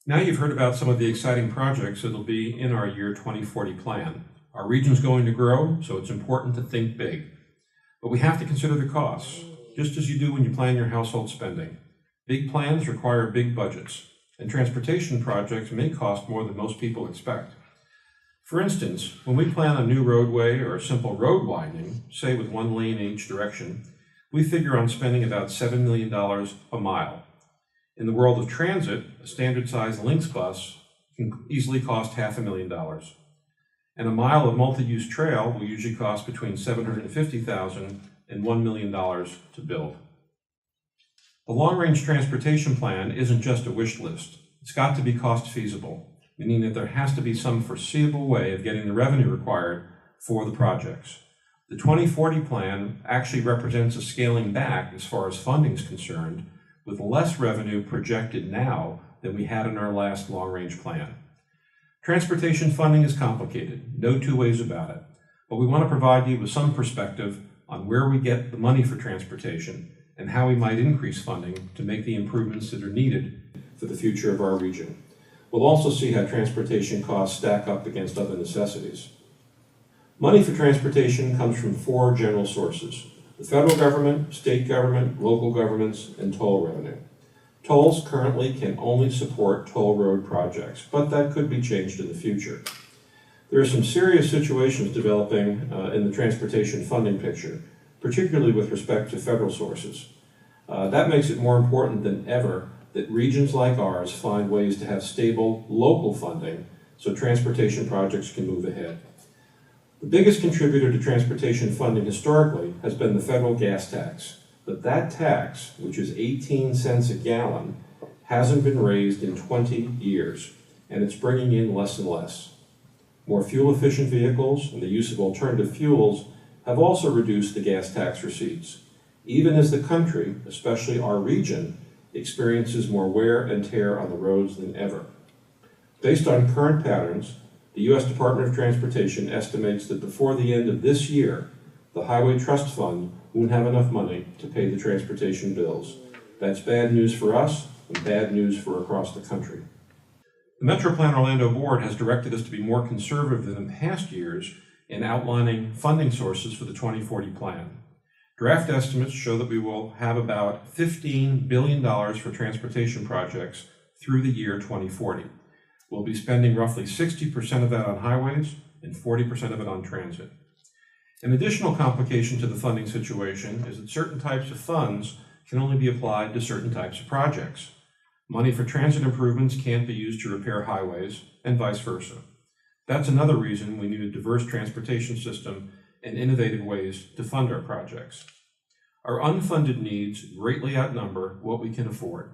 Now you've heard about some of the exciting projects that will be in our year 2040 plan. Our region's going to grow, so it's important to think big. But we have to consider the costs, just as you do when you plan your household spending. Big plans require big budgets, and transportation projects may cost more than most people expect. For instance, when we plan a new roadway or a simple road widening, say with one lane in each direction, we figure on spending about $7 million a mile. In the world of transit, a standard-sized Lynx bus can easily cost $500,000. And a mile of multi-use trail will usually cost between $750,000 and $1 million to build. The long-range transportation plan isn't just a wish list. It's got to be cost feasible, meaning that there has to be some foreseeable way of getting the revenue required for the projects. The 2040 plan actually represents a scaling back as far as funding is concerned, with less revenue projected now than we had in our last long-range plan. Transportation funding is complicated, no two ways about it, but we want to provide you with some perspective on where we get the money for transportation and how we might increase funding to make the improvements that are needed for the future of our region. We'll also see how transportation costs stack up against other necessities. Money for transportation comes from four general sources: the federal government, state government, local governments, and toll revenue. Tolls currently can only support toll road projects, but that could be changed in the future. There are some serious situations developing in the transportation funding picture, particularly with respect to federal sources. That makes it more important than ever that regions like ours find ways to have stable local funding so transportation projects can move ahead. The biggest contributor to transportation funding historically has been the federal gas tax, but that tax, which is 18 cents a gallon, hasn't been raised in 20 years, and it's bringing in less and less. More fuel-efficient vehicles and the use of alternative fuels have also reduced the gas tax receipts, even as the country, especially our region, experiences more wear and tear on the roads than ever. Based on current patterns, the U.S. Department of Transportation estimates that before the end of this year, the Highway Trust Fund won't have enough money to pay the transportation bills. That's bad news for us and bad news for across the country. The MetroPlan Orlando Board has directed us to be more conservative than in past years in outlining funding sources for the 2040 plan. Draft estimates show that we will have about $15 billion for transportation projects through the year 2040. We'll be spending roughly 60% of that on highways and 40% of it on transit. An additional complication to the funding situation is that certain types of funds can only be applied to certain types of projects. Money for transit improvements can't be used to repair highways, and vice versa. That's another reason we need a diverse transportation system and innovative ways to fund our projects. Our unfunded needs greatly outnumber what we can afford.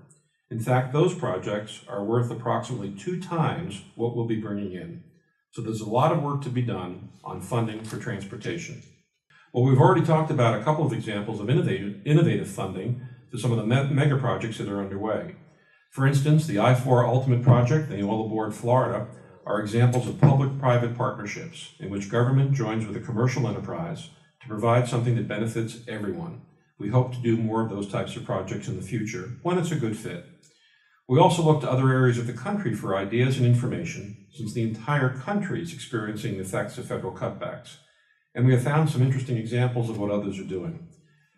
In fact, those projects are worth approximately 2 times what we'll be bringing in. So there's a lot of work to be done on funding for transportation. Well, we've already talked about a couple of examples of innovative funding for some of the mega projects that are underway. For instance, the I-4 Ultimate Project and the Oil Aboard Florida are examples of public-private partnerships in which government joins with a commercial enterprise to provide something that benefits everyone. We hope to do more of those types of projects in the future when it's a good fit. We also look to other areas of the country for ideas and information, since the entire country is experiencing the effects of federal cutbacks. And we have found some interesting examples of what others are doing.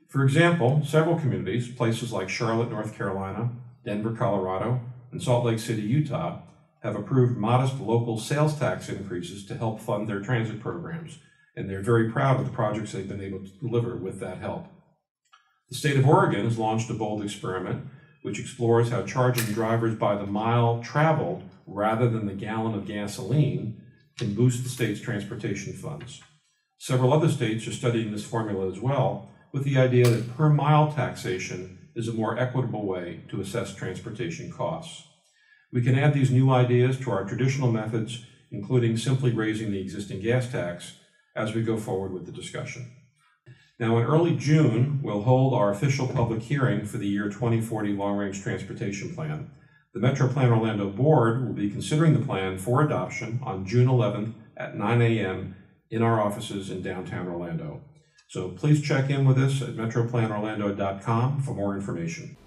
For example, several communities, places like Charlotte, North Carolina, Denver, Colorado, and Salt Lake City, Utah, have approved modest local sales tax increases to help fund their transit programs, and they're very proud of the projects they've been able to deliver with that help. The state of Oregon has launched a bold experiment which explores how charging drivers by the mile traveled rather than the gallon of gasoline can boost the state's transportation funds. Several other states are studying this formula as well, with the idea that per mile taxation is a more equitable way to assess transportation costs. We can add these new ideas to our traditional methods, including simply raising the existing gas tax, as we go forward with the discussion. Now, in early June, we'll hold our official public hearing for the year 2040 Long-Range Transportation Plan. The MetroPlan Orlando Board will be considering the plan for adoption on June 11th at 9 a.m. in our offices in downtown Orlando. So please check in with us at metroplanorlando.com for more information.